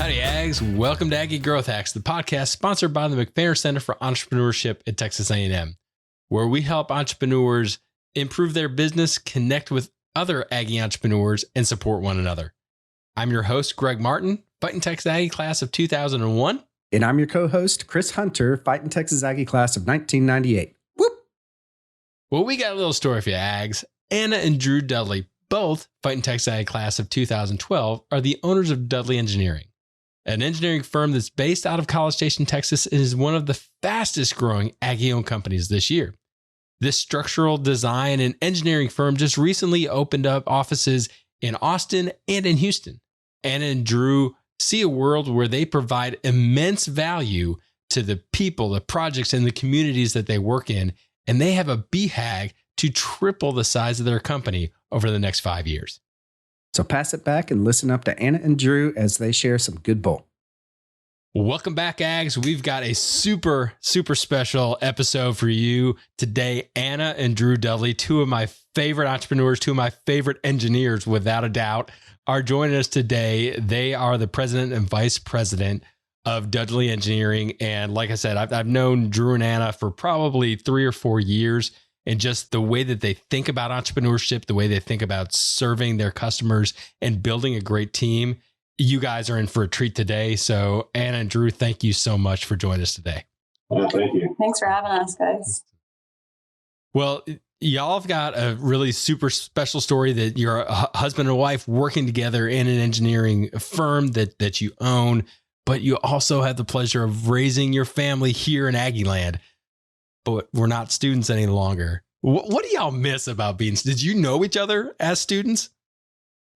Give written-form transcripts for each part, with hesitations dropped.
Howdy, Ags. Welcome to Aggie Growth Hacks, the podcast sponsored by the McFerrin Center for Entrepreneurship at Texas A&M, where we help entrepreneurs improve their business, connect with other Aggie entrepreneurs, and support one another. I'm your host, Greg Martin, fighting Texas Aggie Class of 2001. And I'm your co-host, Chris Hunter, fighting Texas Aggie Class of 1998. Whoop! Well, we got a little story for you, Ags. Anna and Drew Dudley, both fighting Texas Aggie Class of 2012, are the owners of Dudley Engineering, an engineering firm that's based out of College Station, Texas, and is one of the fastest growing Aggie-owned companies this year. This structural design and engineering firm just recently opened up offices in Austin and in Houston. Anna and Drew see a world where they provide immense value to the people, the projects, and the communities that they work in, and they have a BHAG to triple the size of their company over the next 5 years. So pass it back and listen up to Anna and Drew as they share some good bull. Welcome back, Ags. We've got a super special episode for you today. Anna and Drew Dudley, two of my favorite entrepreneurs, two of my favorite engineers, without a doubt, are joining us today. They are the president and vice president of Dudley Engineering. And like I said, I've known Drew and Anna for probably 3 or 4 years. And just the way that they think about entrepreneurship, the way they think about serving their customers and building a great team, you guys are in for a treat today. So Anna and Drew, thank you so much for joining us today. Yeah, thank you. Thanks for having us, guys. Well, y'all have got a really super special story that you're a husband and wife working together in an engineering firm that you own, but you also have the pleasure of raising your family here in Aggieland. But we're not students any longer. What do y'all miss about being? Did you know each other as students?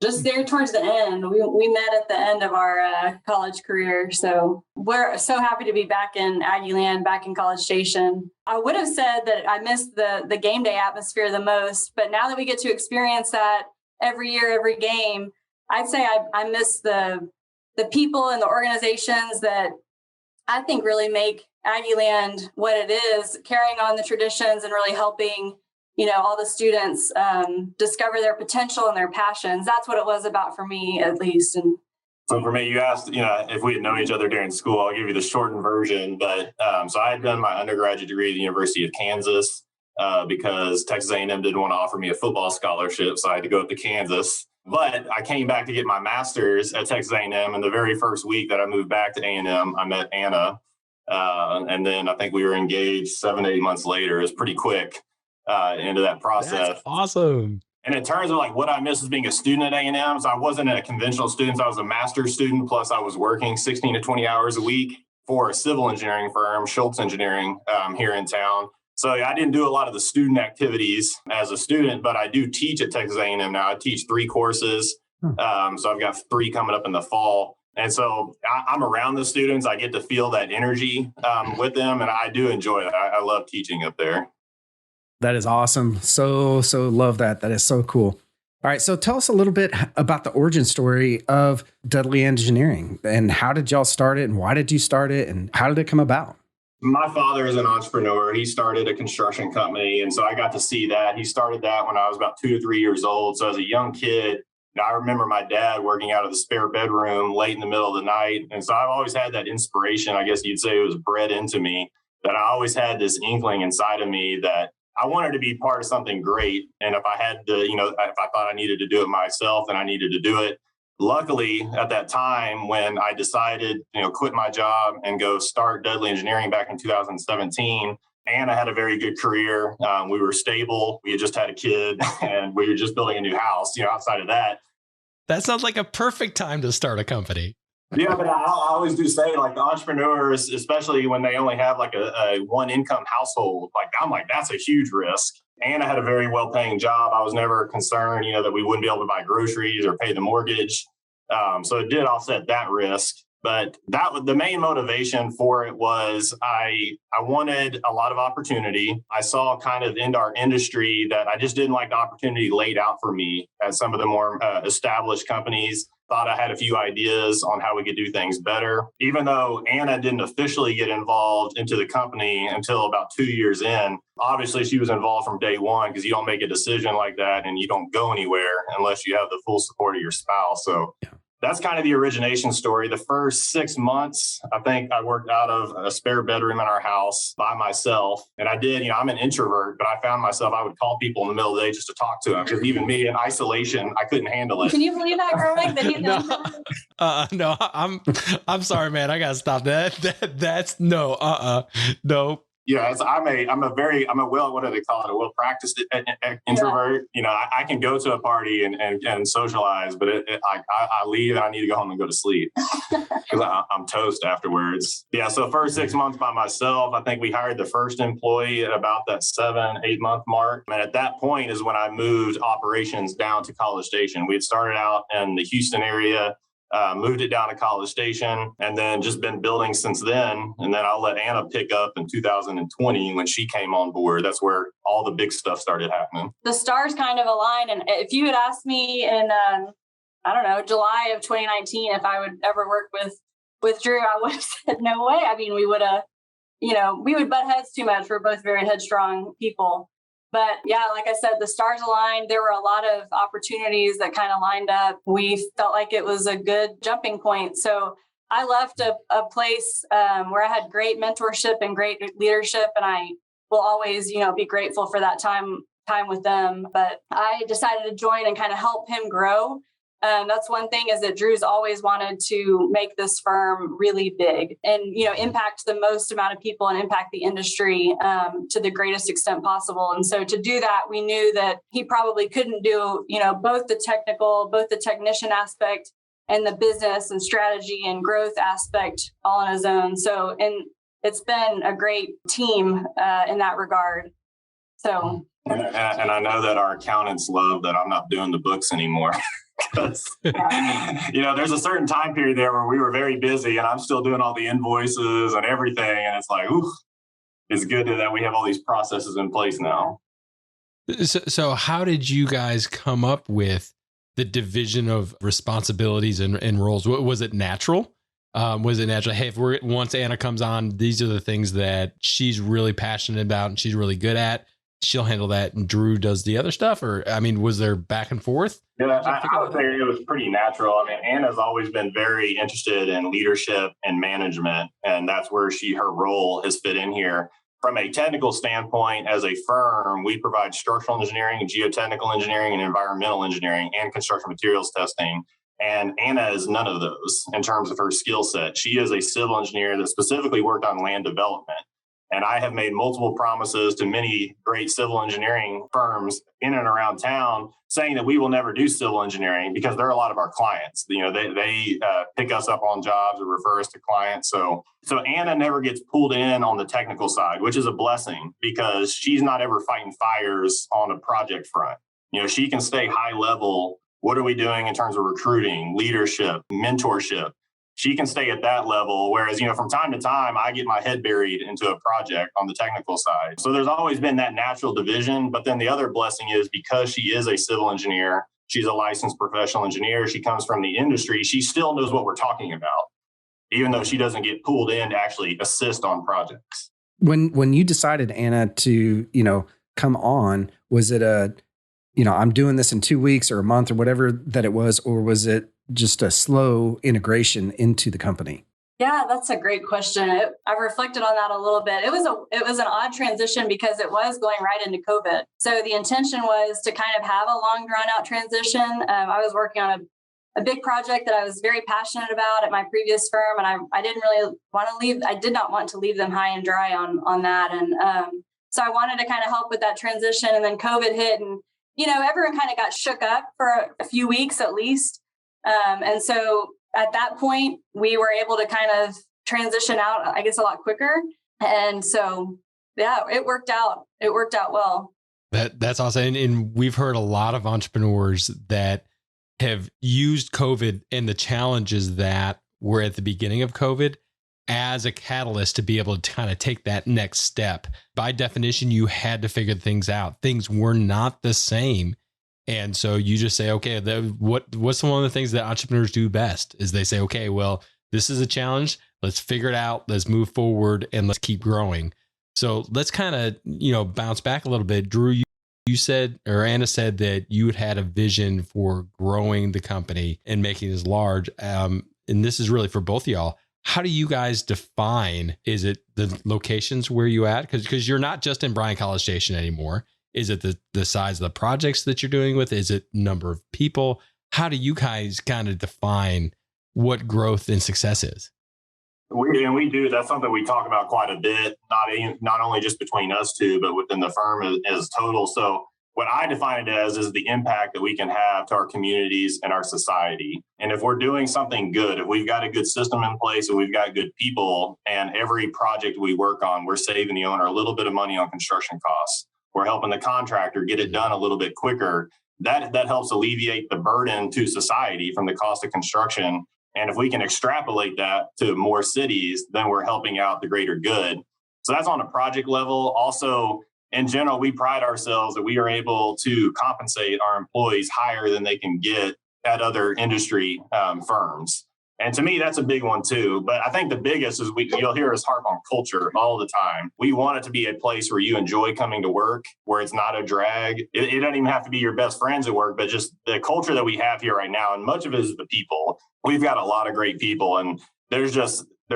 Just there towards the end. We met at the end of our college career. So we're so happy to be back in Aggieland, back in College Station. I would have said that I missed the game day atmosphere the most, but now that we get to experience that every year, every game, I'd say I miss the people and the organizations that I think really make Aggieland what it is, carrying on the traditions and really helping, all the students discover their potential and their passions. That's what it was about for me, at least. And so for me, you asked, if we had known each other during school. I'll give you the shortened version. But so I had done my undergraduate degree at the University of Kansas because Texas A&M didn't want to offer me a football scholarship, so I had to go up to Kansas. But I came back to get my master's at Texas A&M, and the very first week that I moved back to A&M, I met Anna. And then I think we were engaged 7 to 8 months later. It was pretty quick into that process. That's awesome. And in terms of what I miss as being a student at A&M, so I wasn't a conventional student. So I was a master's student, plus I was working 16 to 20 hours a week for a civil engineering firm, Schultz Engineering, here in town. So I didn't do a lot of the student activities as a student, but I do teach at Texas A&M now. I teach 3 courses. So I've got 3 coming up in the fall. And so I'm around the students. I get to feel that energy with them, and I do enjoy it. I love teaching up there. That is awesome. So love that. That is so cool. All right. So tell us a little bit about the origin story of Dudley Engineering, and how did y'all start it, and why did you start it, and how did it come about? My father is an entrepreneur. He started a construction company, and so I got to see that. He started that when I was about 2 to 3 years old. So as a young kid, I remember my dad working out of the spare bedroom late in the middle of the night. And so I've always had that inspiration. I guess you'd say it was bred into me, that I always had this inkling inside of me that I wanted to be part of something great. And if I had to, if I thought I needed to do it myself, then I needed to do it. Luckily, at that time, when I decided, quit my job and go start Dudley Engineering back in 2017, Anna had a very good career. We were stable. We had just had a kid, and we were just building a new house. Outside of that, That sounds like a perfect time to start a company. Yeah, but I always do say, the entrepreneurs, especially when they only have a one income household, I'm that's a huge risk. Anna had a very well-paying job. I was never concerned, that we wouldn't be able to buy groceries or pay the mortgage. So it did offset that risk. But the main motivation for it was I wanted a lot of opportunity. I saw kind of in our industry that I just didn't like the opportunity laid out for me at some of the more established companies. Thought I had a few ideas on how we could do things better. Even though Anna didn't officially get involved into the company until about 2 years in, obviously she was involved from day one, because you don't make a decision like that and you don't go anywhere unless you have the full support of your spouse. So that's kind of the origination story. The first 6 months, I think I worked out of a spare bedroom in our house by myself. And I did, I'm an introvert, but I found myself, I would call people in the middle of the day just to talk to them. Because even me in isolation, I couldn't handle it. Can you believe that, Greg? That he's No, I'm sorry, man. I gotta stop that. That's no. Yeah, I'm a what do they call it? A well practiced introvert. I can go to a party and socialize, but I leave and I need to go home and go to sleep because I'm toast afterwards. Yeah, so first 6 months by myself. I think we hired the first employee at about that 7-8 month mark, and at that point is when I moved operations down to College Station. We had started out in the Houston area. Moved it down to College Station, and then just been building since then. And then I'll let Anna pick up in 2020 when she came on board. That's where all the big stuff started happening. The stars kind of aligned. And if you had asked me in, July of 2019, if I would ever work with Drew, I would have said no way. I mean, we would butt heads too much. We're both very headstrong people. But yeah, like I said, the stars aligned. There were a lot of opportunities that kind of lined up. We felt like it was a good jumping point. So I left a place where I had great mentorship and great leadership, and I will always, be grateful for that time with them. But I decided to join and kind of help him grow. That's one thing, is that Drew's always wanted to make this firm really big and, impact the most amount of people and impact the industry to the greatest extent possible. And so to do that, we knew that he probably couldn't do, both the technician aspect and the business and strategy and growth aspect all on his own. So, and it's been a great team in that regard. So. And I know that our accountants love that I'm not doing the books anymore. Because, there's a certain time period there where we were very busy and I'm still doing all the invoices and everything. And it's like, it's good that we have all these processes in place now. So how did you guys come up with the division of responsibilities and roles? Was it natural? Hey, once Anna comes on, these are the things that she's really passionate about and she's really good at. She'll handle that, and Drew does the other stuff? Or, was there back and forth? Yeah, I would say it was pretty natural. Anna's always been very interested in leadership and management, and that's where her role has fit in here. From a technical standpoint, as a firm, we provide structural engineering, geotechnical engineering, and environmental engineering, and construction materials testing. And Anna is none of those in terms of her skill set. She is a civil engineer that specifically worked on land development. And I have made multiple promises to many great civil engineering firms in and around town saying that we will never do civil engineering because they're a lot of our clients. They pick us up on jobs or refer us to clients. So Anna never gets pulled in on the technical side, which is a blessing because she's not ever fighting fires on a project front. She can stay high level. What are we doing in terms of recruiting, leadership, mentorship? She can stay at that level. Whereas, from time to time, I get my head buried into a project on the technical side. So there's always been that natural division. But then the other blessing is because she is a civil engineer, she's a licensed professional engineer. She comes from the industry. She still knows what we're talking about, even though she doesn't get pulled in to actually assist on projects. When you decided, Anna, to, come on, was it I'm doing this in 2 weeks or a month or whatever that it was, or was it just a slow integration into the company? Yeah, that's a great question. I've reflected on that a little bit. It was an odd transition because it was going right into COVID. So the intention was to kind of have a long drawn out transition. I was working on a big project that I was very passionate about at my previous firm. And I didn't really want to leave. I did not want to leave them high and dry on that. And so I wanted to kind of help with that transition. And then COVID hit and, everyone kind of got shook up for a few weeks at least. And so at that point, we were able to kind of transition out, I guess, a lot quicker. And so, yeah, it worked out. It worked out well. That's awesome. And we've heard a lot of entrepreneurs that have used COVID and the challenges that were at the beginning of COVID as a catalyst to be able to kind of take that next step. By definition, you had to figure things out. Things were not the same. And so you just say, okay, what's one of the things that entrepreneurs do best is they say, okay, well, this is a challenge. Let's figure it out. Let's move forward and let's keep growing. So let's kind of, bounce back a little bit. Drew, You said, or Anna said, that you had a vision for growing the company and making it large. And this is really for both of y'all. How do you guys define, is it the locations where you at? Because you're not just in Bryan College Station anymore. Is it the size of the projects that you're doing with? Is it number of people? How do you guys kind of define what growth and success is? We do. That's something we talk about quite a bit, not only just between us two, but within the firm as total. So what I define it as is the impact that we can have to our communities and our society. And if we're doing something good, if we've got a good system in place and we've got good people, and every project we work on, we're saving the owner a little bit of money on construction costs. We're helping the contractor get it done a little bit quicker. That helps alleviate the burden to society from the cost of construction. And if we can extrapolate that to more cities, then we're helping out the greater good. So that's on a project level. Also, in general, we pride ourselves that we are able to compensate our employees higher than they can get at other industry firms. And to me, that's a big one too. But I think the biggest is you'll hear us harp on culture all the time. We want it to be a place where you enjoy coming to work, where it's not a drag. It doesn't even have to be your best friends at work, but just the culture that we have here right now. And much of it is the people. We've got a lot of great people, and there's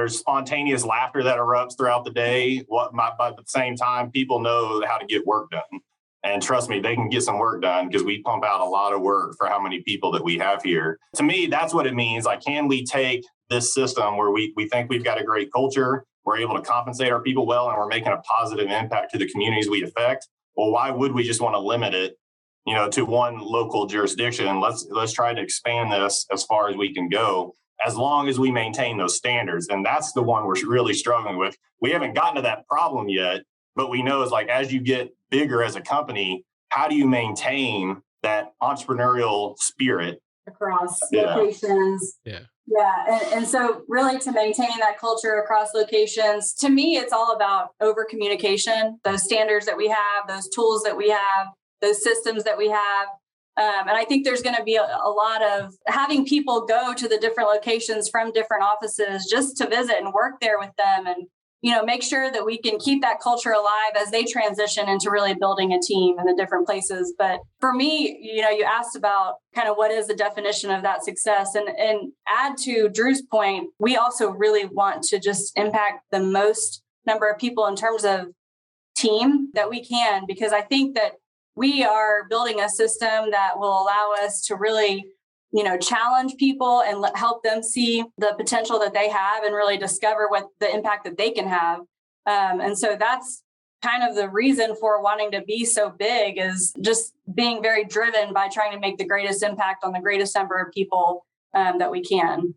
spontaneous laughter that erupts throughout the day. But at the same time, people know how to get work done. And trust me, they can get some work done because we pump out a lot of work for how many people that we have here. To me, that's what it means. Like, can we take this system where we think we've got a great culture, we're able to compensate our people well, and we're making a positive impact to the communities we affect? Well, why would we just want to limit it, to one local jurisdiction? Let's try to expand this as far as we can go, as long as we maintain those standards. And that's the one we're really struggling with. We haven't gotten to that problem yet, but we know it's like, as you get bigger as a company, how do you maintain that entrepreneurial spirit across locations? Yeah. And so really, to maintain that culture across locations, to me, it's all about over communication, those standards that we have, those tools that we have, those systems that we have. And I think there's going to be a lot of having people go to the different locations from different offices just to visit and work there with them, and make sure that we can keep that culture alive as they transition into really building a team in the different places. But for me, you asked about kind of what is the definition of that success, and add to Drew's point, we also really want to just impact the most number of people in terms of team that we can, because I think that we are building a system that will allow us to really challenge people and help them see the potential that they have and really discover what the impact that they can have. And so that's kind of the reason for wanting to be so big, is just being very driven by trying to make the greatest impact on the greatest number of people that we can.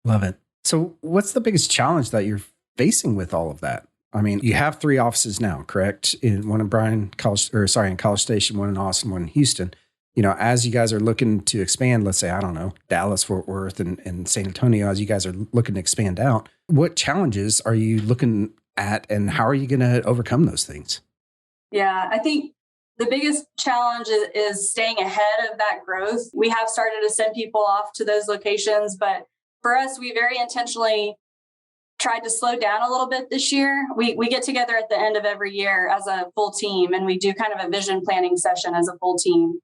Love it. So what's the biggest challenge that you're facing with all of that? I mean, you have 3 offices now, correct? One in College Station, one in Austin, one in Houston. As you guys are looking to expand, let's say, I don't know, Dallas, Fort Worth, and San Antonio, as you guys are looking to expand out, what challenges are you looking at, and how are you going to overcome those things? Yeah, I think the biggest challenge is staying ahead of that growth. We have started to send people off to those locations, but for us, we very intentionally tried to slow down a little bit this year. We get together at the end of every year as a full team, and we do kind of a vision planning session as a full team.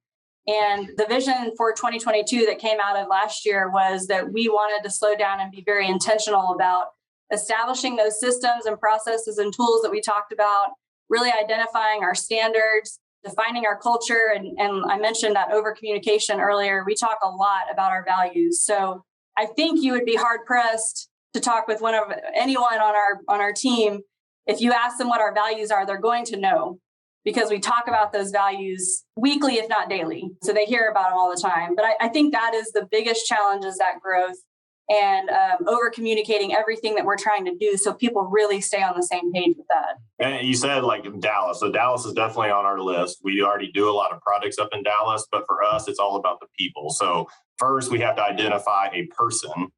And the vision for 2022 that came out of last year was that we wanted to slow down and be very intentional about establishing those systems and processes and tools that we talked about, really identifying our standards, defining our culture. And I mentioned that over communication earlier. We talk a lot about our values. So I think you would be hard pressed to talk with anyone on our team. If you ask them what our values are, they're going to know, because we talk about those values weekly, if not daily. So they hear about them all the time. But I think that is the biggest challenge, is that growth and over communicating everything that we're trying to do, so people really stay on the same page with that. And you said like Dallas. So Dallas is definitely on our list. We already do a lot of projects up in Dallas, but for us, it's all about the people. So first, we have to identify a person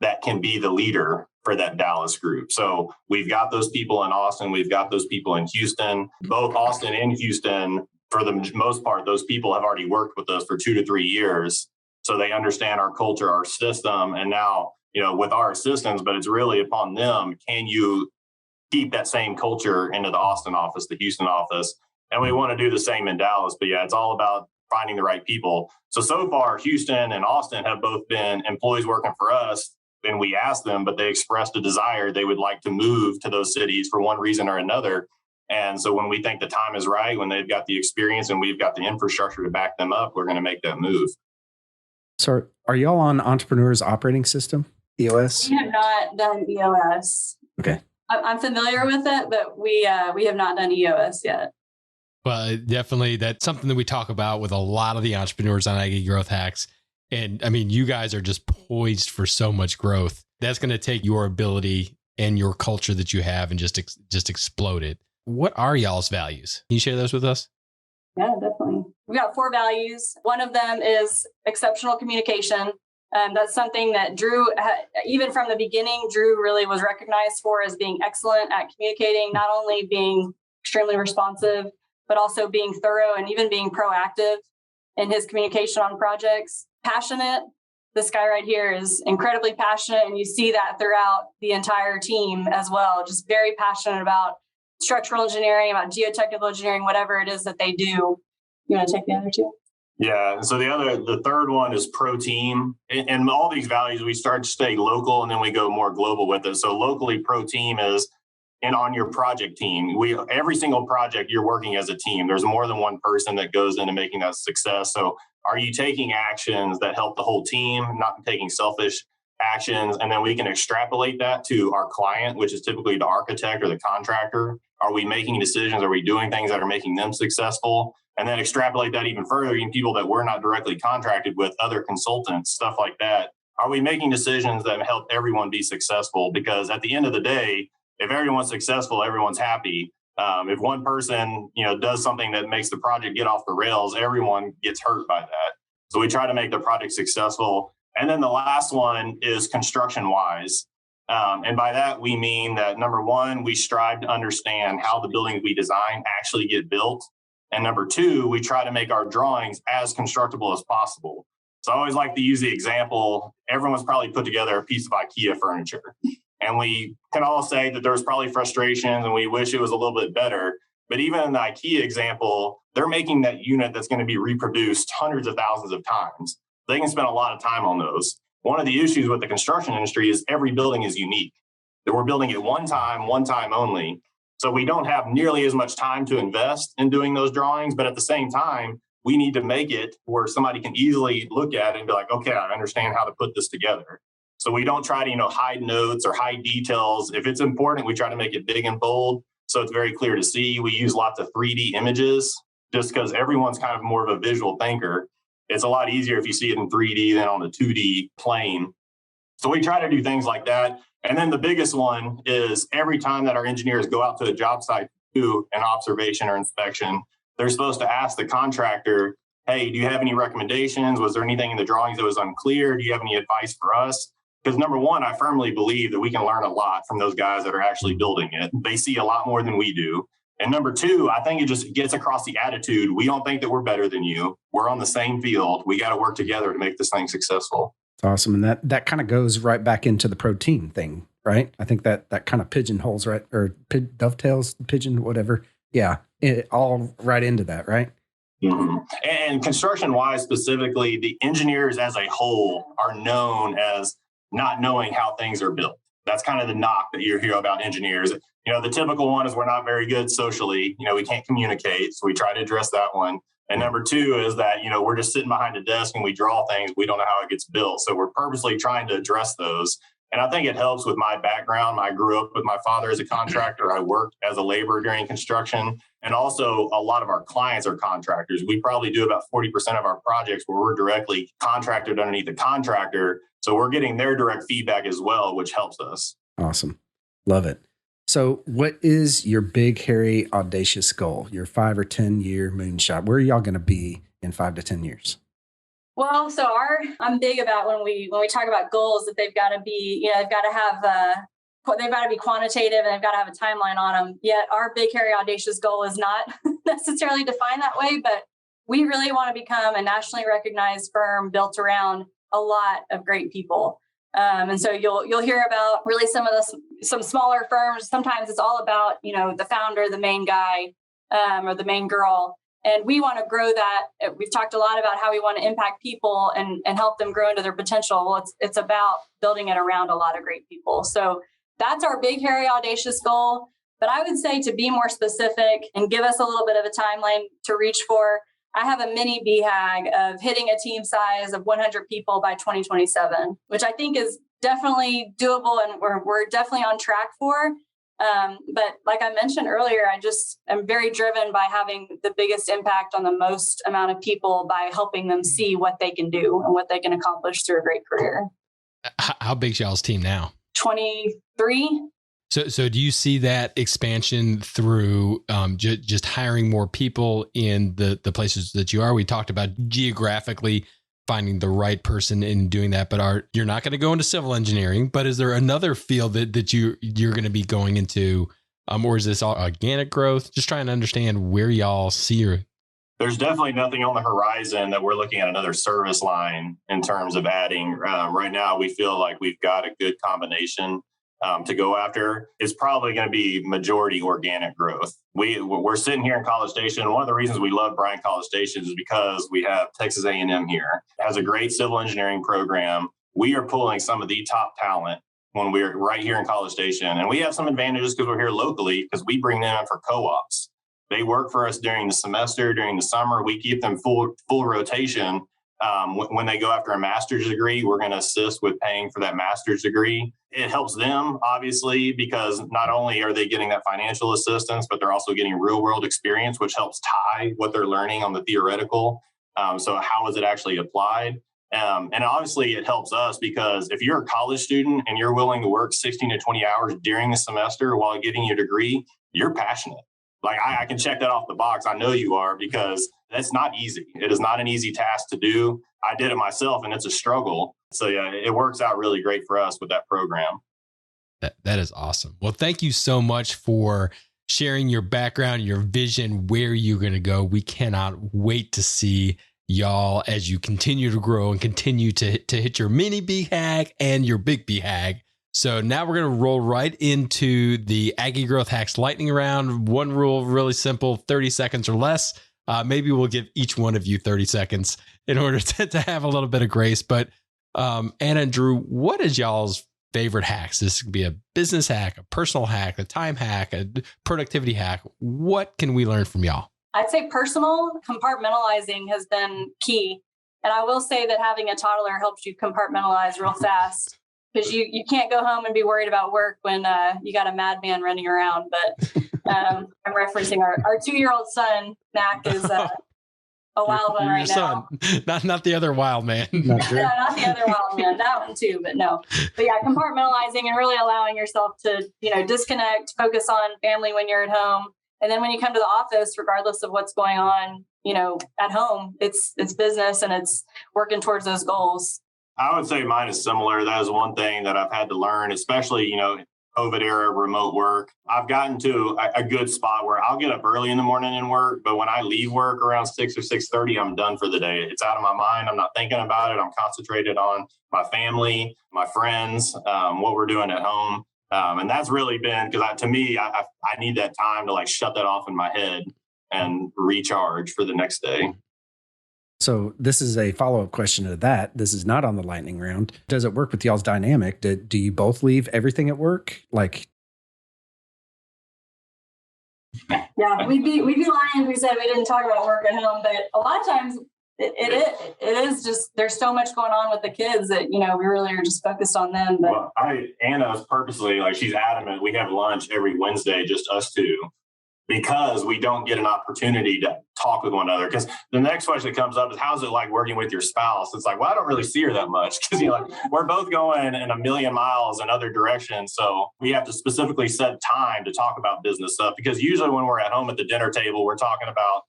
that can be the leader for that Dallas group. So we've got those people in Austin. We've got those people in Houston. Both Austin and Houston, for the most part, those people have already worked with us for 2 to 3 years. So they understand our culture, our system. And now, with our assistance, but it's really upon them. Can you keep that same culture into the Austin office, the Houston office? And we want to do the same in Dallas. But yeah, it's all about finding the right people. So far, Houston and Austin have both been employees working for us. And we asked them, but they expressed a desire they would like to move to those cities for one reason or another. And so when we think the time is right, when they've got the experience and we've got the infrastructure to back them up, we're going to make that move. So are y'all on Entrepreneur's operating system, EOS? We have not done EOS. Okay. I'm familiar with it, but we have not done EOS yet. Well, definitely that's something that we talk about with a lot of the entrepreneurs on Aggie Growth Hacks. And I mean, you guys are just poised for so much growth. That's going to take your ability and your culture that you have and just explode it. What are y'all's values? Can you share those with us? Yeah, definitely. We've got 4 values. One of them is exceptional communication. That's something that Drew, even from the beginning, Drew really was recognized for as being excellent at communicating, not only being extremely responsive, but also being thorough and even being proactive in his communication on projects. Passionate. This guy right here is incredibly passionate, and you see that throughout the entire team as well. Just very passionate about structural engineering, about geotechnical engineering, whatever it is that they do. You want to take the other 2? Yeah. So the third one is pro team. And all these values, we start to stay local and then we go more global with it. So locally, pro team is on your project team. Every single project you're working as a team. There's more than one person that goes into making that success. So are you taking actions that help the whole team, not taking selfish actions? And then we can extrapolate that to our client, which is typically the architect or the contractor. Are we making decisions? Are we doing things that are making them successful? And then extrapolate that even further in people that we're not directly contracted with, other consultants, stuff like that. Are we making decisions that help everyone be successful? Because at the end of the day, if everyone's successful, everyone's happy. If one person, does something that makes the project get off the rails, everyone gets hurt by that. So we try to make the project successful. And then the last one is construction wise. And by that, we mean that number one, we strive to understand how the buildings we design actually get built. And number 2, we try to make our drawings as constructible as possible. So I always like to use the example, everyone's probably put together a piece of IKEA furniture. And we can all say that there's probably frustrations and we wish it was a little bit better. But even in the IKEA example, they're making that unit that's going to be reproduced hundreds of thousands of times. They can spend a lot of time on those. One of the issues with the construction industry is every building is unique. That we're building it one time only. So we don't have nearly as much time to invest in doing those drawings, but at the same time, we need to make it where somebody can easily look at it and be like, okay, I understand how to put this together. So we don't try to, hide notes or hide details. If it's important, we try to make it big and bold so it's very clear to see. We use lots of 3D images just because everyone's kind of more of a visual thinker. It's a lot easier if you see it in 3D than on the 2D plane. So we try to do things like that. And then the biggest one is every time that our engineers go out to a job site to do an observation or inspection, they're supposed to ask the contractor, hey, do you have any recommendations? Was there anything in the drawings that was unclear? Do you have any advice for us? Because number one, I firmly believe that we can learn a lot from those guys that are actually building it. They see a lot more than we do. And number 2, I think it just gets across the attitude. We don't think that we're better than you. We're on the same field. We got to work together to make this thing successful. It's awesome. And that kind of goes right back into the pro team thing, right? I think that kind of pigeonholes, right? Or dovetails, pigeon, whatever. Yeah. It all right into that, right? Mm-hmm. And construction-wise specifically, the engineers as a whole are known as not knowing how things are built. That's kind of the knock that you hear about engineers. The typical one is we're not very good socially. We can't communicate. So we try to address that one. And number 2 is that, we're just sitting behind a desk and we draw things. We don't know how it gets built. So we're purposely trying to address those. And I think it helps with my background. I grew up with my father as a contractor. I worked as a laborer during construction. And also a lot of our clients are contractors. We probably do about 40% of our projects where we're directly contracted underneath the contractor. So we're getting their direct feedback as well, which helps us. Awesome. Love it. So what is your big, hairy, audacious goal? Your 5 or 10 year moonshot? Where are y'all going to be in 5 to 10 years? Well, so I'm big about when we talk about goals that they've got to be, they've got to be quantitative and they've got to have a timeline on them. Yet our big, hairy, audacious goal is not necessarily defined that way, but we really want to become a nationally recognized firm built around a lot of great people. And so you'll hear about really some smaller firms. Sometimes it's all about, the founder, the main guy. or the main girl. And we want to grow that. We've talked a lot about how we want to impact people and help them grow into their potential. Well, it's about building it around a lot of great people. So that's our big, hairy, audacious goal. But I would say, to be more specific and give us a little bit of a timeline to reach for, I have a mini BHAG of hitting a team size of 100 people by 2027, which I think is definitely doable, and we're definitely on track for. But like I mentioned earlier, I'm very driven by having the biggest impact on the most amount of people by helping them see what they can do and what they can accomplish through a great career. How big's y'all's team now? 23. So do you see that expansion through just hiring more people in the places that you are? We talked about geographically finding the right person in doing that, but you're not going to go into civil engineering, but is there another field that you're going to be going into, or is this all organic growth? Just trying to understand where y'all see There's definitely nothing on the horizon that we're looking at another service line in terms of adding. Right now, we feel like we've got a good combination to go after. It's probably going to be majority organic growth. We're sitting here in College Station. One of the reasons we love Bryan College Station is because we have Texas A&M here. It has a great civil engineering program. We are pulling some of the top talent when we're right here in College Station. And we have some advantages because we're here locally, because we bring them in for co-ops. They work for us during the semester, during the summer. We keep them full rotation. When they go after a master's degree, we're going to assist with paying for that master's degree. It helps them, obviously, because not only are they getting that financial assistance, but they're also getting real world experience, which helps tie what they're learning on the theoretical. So how is it actually applied? And obviously it helps us, because if you're a college student and you're willing to work 16 to 20 hours during the semester while getting your degree, you're passionate. Like I can check that off the box. I know you are, because that's not easy. It is not an easy task to do. I did it myself, and it's a struggle. So yeah, it works out really great for us with that program. That is awesome. Well, thank you so much for sharing your background, your vision, where you're going to go. We cannot wait to see y'all as you continue to grow and continue to hit your mini BHAG and your big BHAG. So now we're going to roll right into the Aggie Growth Hacks lightning round. One rule, really simple, 30 seconds or less. Maybe we'll give each one of you 30 seconds in order to have a little bit of grace. But Anna and Drew, what is y'all's favorite hacks? This could be a business hack, a personal hack, a time hack, a productivity hack. What can we learn from y'all? I'd say personal compartmentalizing has been key. And I will say that having a toddler helps you compartmentalize real fast, because you can't go home and be worried about work when you got a madman running around. But I'm referencing our 2-year-old son, Mac, is a wild one right now. Not the other wild man. Not the other wild man. That one too, but no. But yeah, compartmentalizing and really allowing yourself to, disconnect, focus on family when you're at home. And then when you come to the office, regardless of what's going on, at home, it's business and it's working towards those goals. I would say mine is similar. That is one thing that I've had to learn, especially, COVID era remote work. I've gotten to a good spot where I'll get up early in the morning and work, but when I leave work around 6 or 6:30, I'm done for the day. It's out of my mind. I'm not thinking about it. I'm concentrated on my family, my friends, what we're doing at home. And that's really been, because to me, I need that time to shut that off in my head and recharge for the next day. So this is a follow-up question to that. This is not on the lightning round. Does it work with y'all's dynamic? Do you both leave everything at work? Yeah, we'd be lying if we said we didn't talk about work at home. But a lot of times it is just, there's so much going on with the kids that, we really are just focused on them. But well, Anna's purposely, she's adamant. We have lunch every Wednesday, just us two, because we don't get an opportunity to talk with one another. Because the next question that comes up is, how's it like working with your spouse? It's like, well, I don't really see her that much, because we're both going in a million miles in other directions. So we have to specifically set time to talk about business stuff, because usually when we're at home at the dinner table, we're talking about,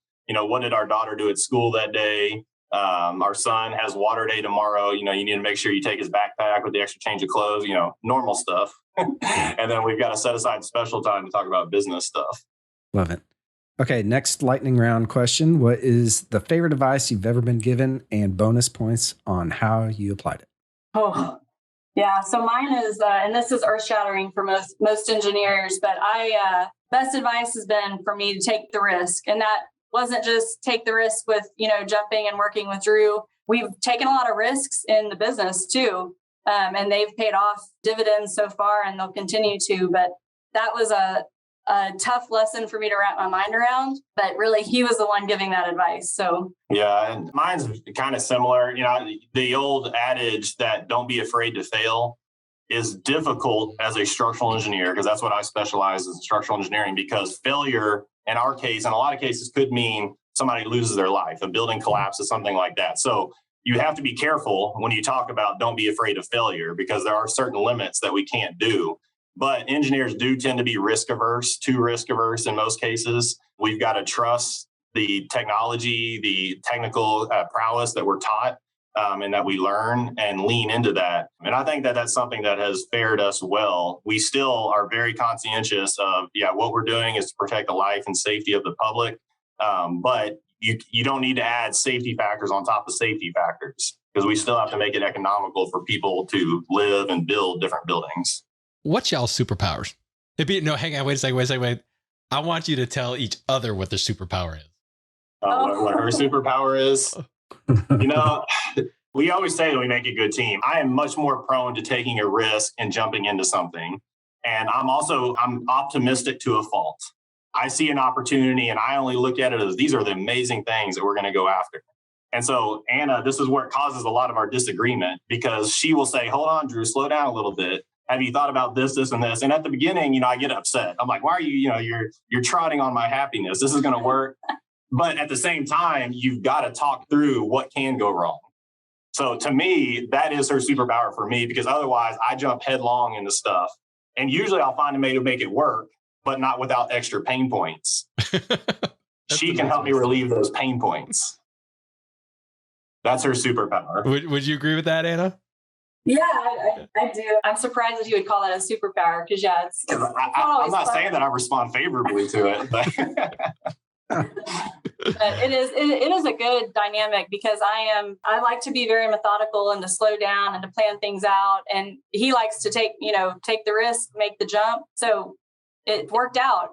what did our daughter do at school that day? Our son has water day tomorrow. You need to make sure you take his backpack with the extra change of clothes, normal stuff. And then we've got to set aside special time to talk about business stuff. Love it. Okay, next lightning round question. What is the favorite advice you've ever been given, and bonus points on how you applied it? Oh, Yeah, so mine is, and this is earth shattering for most engineers, but best advice has been for me to take the risk. And that wasn't just take the risk with, jumping and working with Drew. We've taken a lot of risks in the business too. And they've paid off dividends so far, and they'll continue to. But that was a tough lesson for me to wrap my mind around. But really, he was the one giving that advice. So yeah, and mine's kind of similar. The old adage that don't be afraid to fail is difficult as a structural engineer, because that's what I specialize in, structural engineering, because failure in our case, in a lot of cases, could mean somebody loses their life, a building collapses, something like that. So you have to be careful when you talk about don't be afraid of failure, because there are certain limits that we can't do. But engineers do tend to be too risk averse in most cases. We've got to trust the technology, the technical prowess that we're taught and that we learn, and lean into that. And I think that that's something that has fared us well. We still are very conscientious of, what we're doing is to protect the life and safety of the public. But you don't need to add safety factors on top of safety factors, because we still have to make it economical for people to live and build different buildings. What's y'all's superpowers? Hang on, wait a second. I want you to tell each other what their superpower is. What her superpower is? We always say that we make a good team. I am much more prone to taking a risk and jumping into something. And I'm optimistic to a fault. I see an opportunity and I only look at it as these are the amazing things that we're going to go after. And so Anna, this is where it causes a lot of our disagreement, because she will say, hold on, Drew, slow down a little bit. Have you thought about this, this, and this? And at the beginning, I get upset. I'm like, why are you're trotting on my happiness. This is going to work. But at the same time, you've got to talk through what can go wrong. So to me, that is her superpower for me, because otherwise I jump headlong into stuff. And usually I'll find a way to make it work, but not without extra pain points. She can help me relieve those pain points. That's her superpower. Would you agree with that, Anna? Yeah, I do. I'm surprised that you would call that a superpower, because I'm not saying that I respond favorably to it, but it is a good dynamic, because I like to be very methodical and to slow down and to plan things out, and he likes to take the risk, make the jump. So it worked out.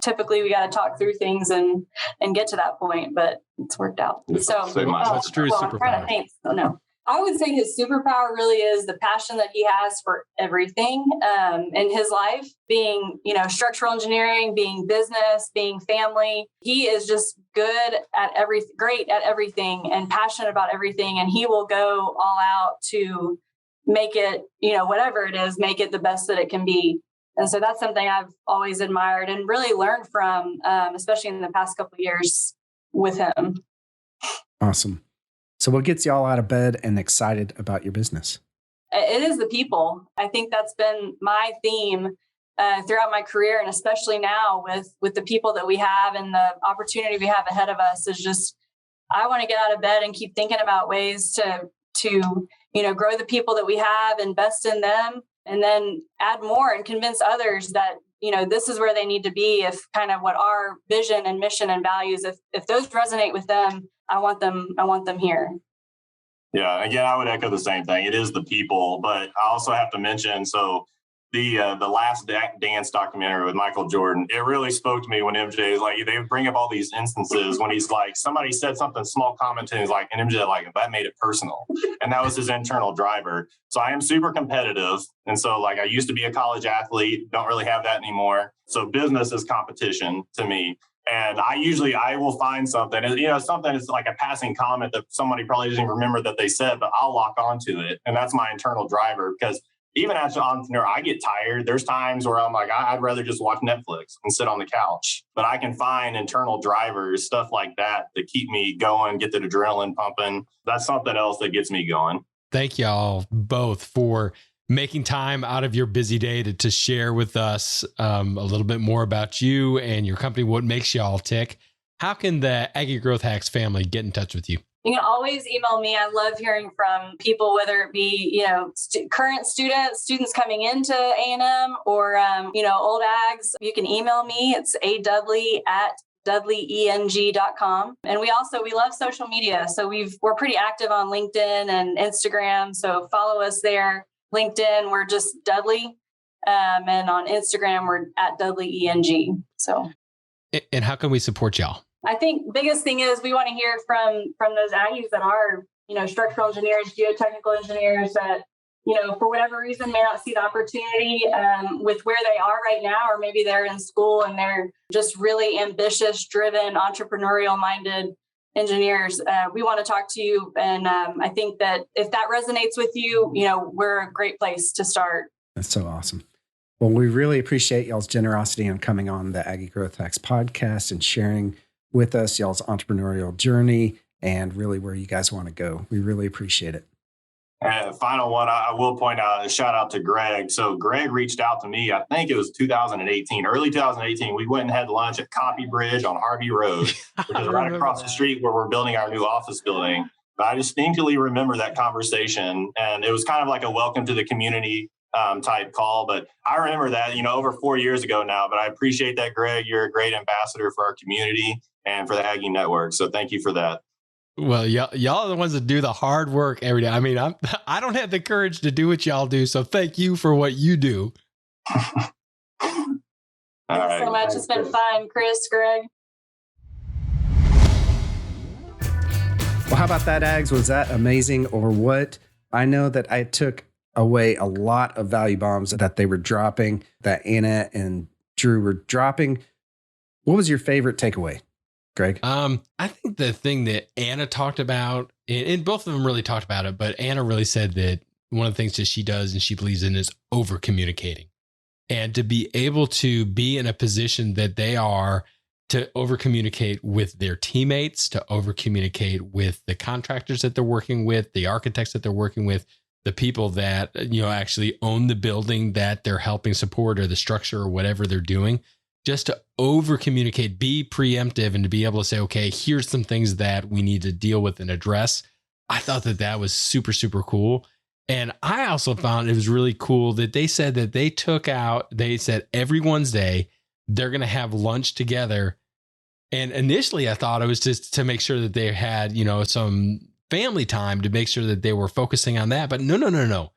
Typically we got to talk through things and get to that point, but it's worked out. So that's true. Superpower. I would say his superpower really is the passion that he has for everything in his life, being, structural engineering, being business, being family. He is just great at everything and passionate about everything. And he will go all out to make it, whatever it is, make it the best that it can be. And so that's something I've always admired and really learned from, especially in the past couple of years with him. Awesome. So what gets y'all out of bed and excited about your business? It is the people. I think that's been my theme throughout my career, and especially now with the people that we have and the opportunity we have ahead of us is just, I want to get out of bed and keep thinking about ways to grow the people that we have, invest in them, and then add more and convince others that, this is where they need to be. If kind of what our vision and mission and values, if those resonate with them, I want them here. Yeah, again, I would echo the same thing. It is the people, but I also have to mention, so the Last Dance documentary with Michael Jordan, it really spoke to me when MJ is like, they bring up all these instances when he's like, somebody said something small comment to him, he's like, and MJ like, that made it personal. And that was his internal driver. So I am super competitive. And so like, I used to be a college athlete, don't really have that anymore. So business is competition to me. And I will find something, something is like a passing comment that somebody probably doesn't remember that they said, but I'll lock onto it. And that's my internal driver, because even as an entrepreneur, I get tired. There's times where I'm like, I'd rather just watch Netflix and sit on the couch, but I can find internal drivers, stuff like that keep me going, get the adrenaline pumping. That's something else that gets me going. Thank y'all both for making time out of your busy day to share with us a little bit more about you and your company, what makes y'all tick. How can the Aggie Growth Hacks family get in touch with you? You can always email me. I love hearing from people, whether it be, current students coming into A&M or, old Ags. You can email me. It's adudley@dudleyeng.com. And we love social media. So we're pretty active on LinkedIn and Instagram. So follow us there. LinkedIn, we're just Dudley. And on Instagram, we're at Dudley ENG. So, and how can we support y'all? I think biggest thing is we want to hear from those Aggies that are, structural engineers, geotechnical engineers that, for whatever reason may not see the opportunity with where they are right now, or maybe they're in school and they're just really ambitious, driven, entrepreneurial minded engineers. We want to talk to you. And I think that if that resonates with you, we're a great place to start. That's so awesome. Well, we really appreciate y'all's generosity on coming on the Aggie Growth Hacks podcast and sharing with us y'all's entrepreneurial journey and really where you guys want to go. We really appreciate it. And final one, I will point out a shout out to Greg. So Greg reached out to me, I think it was 2018, early 2018. We went and had lunch at Copy Bridge on Harvey Road, which is right across the street where we're building our new office building. But I distinctly remember that conversation, and it was kind of like a welcome to the community type call. But I remember that, over 4 years ago now, but I appreciate that, Greg. You're a great ambassador for our community and for the Aggie Network. So thank you for that. Well, y'all are the ones that do the hard work every day. I mean, I don't have the courage to do what y'all do. So thank you for what you do. Thanks so much. It's been fun, Chris, Greg. Well, how about that, Ags? Was that amazing or what? I know that I took away a lot of value bombs that they were dropping, that Anna and Drew were dropping. What was your favorite takeaway, Greg? I think the thing that Anna talked about, and both of them really talked about it, but Anna really said that one of the things that she does and she believes in is over communicating. And to be able to be in a position that they are to over communicate with their teammates, to over communicate with the contractors that they're working with, the architects that they're working with, the people that, actually own the building that they're helping support or the structure or whatever they're doing. Just to over communicate, be preemptive, and to be able to say, okay, here's some things that we need to deal with and address. I thought that was super, super cool. And I also found it was really cool that they said that they said every Wednesday they're going to have lunch together. And initially I thought it was just to make sure that they had, some family time to make sure that they were focusing on that. But no.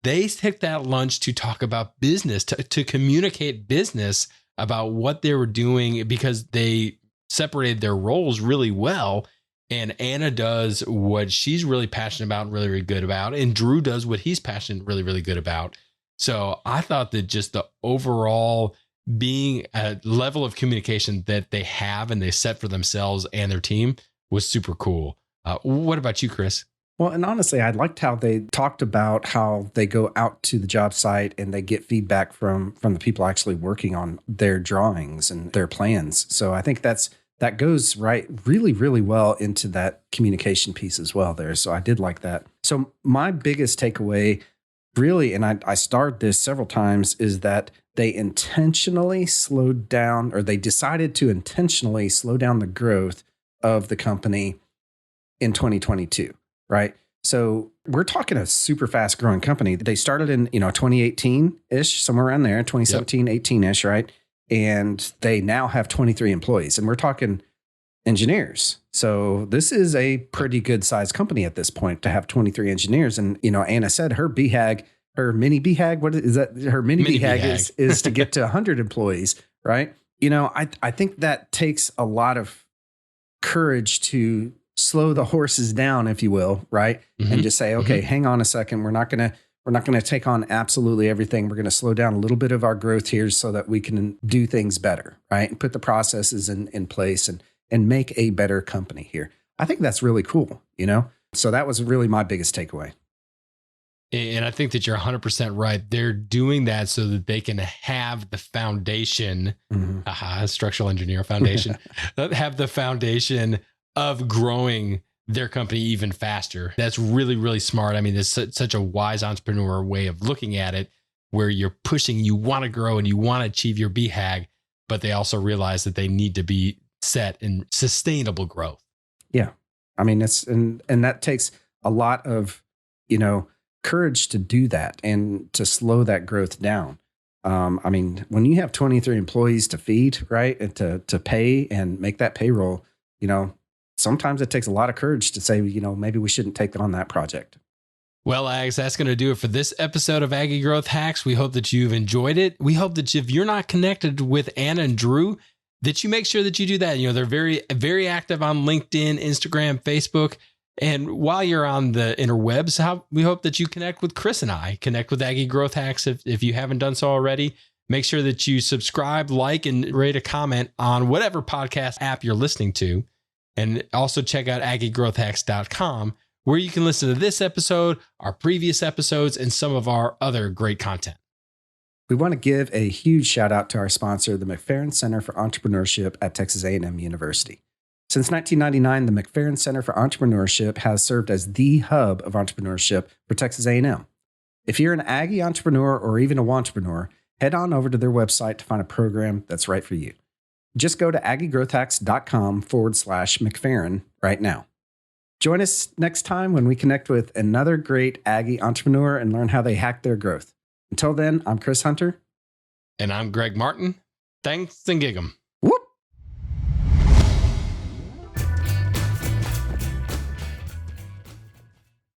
They took that lunch to talk about business, to communicate business about what they were doing, because they separated their roles really well. And Anna does what she's really passionate about and really, really good about. And Drew does what he's passionate, really, really good about. So I thought that just the overall being a level of communication that they have and they set for themselves and their team was super cool. What about you, Chris? Well, and honestly, I liked how they talked about how they go out to the job site and they get feedback from the people actually working on their drawings and their plans. So I think that goes really, really well into that communication piece as well there. So I did like that. So my biggest takeaway really, and I starred this several times, is that they intentionally slowed down, or they decided to intentionally slow down the growth of the company in 2022. Right. So we're talking a super fast growing company. They started in, 2018-ish, somewhere around there, 2017, 18-ish, right? And they now have 23 employees, and we're talking engineers. So this is a pretty good sized company at this point to have 23 engineers. And, Anna said her BHAG, her mini BHAG, what is that? Her mini BHAG is to get to 100 employees, right? I think that takes a lot of courage to slow the horses down, if you will, right? Mm-hmm. And just say, okay, hang on a second. We're not going to take on absolutely everything. We're going to slow down a little bit of our growth here so that we can do things better, right? And put the processes in place and make a better company here. I think that's really cool, So that was really my biggest takeaway. And I think that you're 100% right. They're doing that so that they can have the foundation, structural engineer foundation, have the foundation of growing their company even faster. That's really, really smart. I mean, it's such a wise entrepreneur way of looking at it, where you're pushing, you want to grow and you want to achieve your BHAG, but they also realize that they need to be set in sustainable growth. Yeah. I mean, and that takes a lot of, courage to do that and to slow that growth down. I mean, when you have 23 employees to feed, right, and to pay and make that payroll, sometimes it takes a lot of courage to say, maybe we shouldn't take on that project. Well, Ags, that's going to do it for this episode of Aggie Growth Hacks. We hope that you've enjoyed it. We hope that if you're not connected with Anna and Drew, that you make sure that you do that. You know, they're very, very active on LinkedIn, Instagram, Facebook. And while you're on the interwebs, we hope that you connect with Chris and I. Connect with Aggie Growth Hacks if you haven't done so already. Make sure that you subscribe, like, and rate a comment on whatever podcast app you're listening to. And also check out aggiegrowthhacks.com, where you can listen to this episode, our previous episodes, and some of our other great content. We want to give a huge shout out to our sponsor, the McFerrin Center for Entrepreneurship at Texas A&M University. Since 1999, the McFerrin Center for Entrepreneurship has served as the hub of entrepreneurship for Texas A&M. If you're an Aggie entrepreneur or even a wantrepreneur, head on over to their website to find a program that's right for you. Just go to aggiegrowthhacks.com/McFerrin right now. Join us next time when we connect with another great Aggie entrepreneur and learn how they hack their growth. Until then, I'm Chris Hunter. And I'm Greg Martin. Thanks and gig 'em.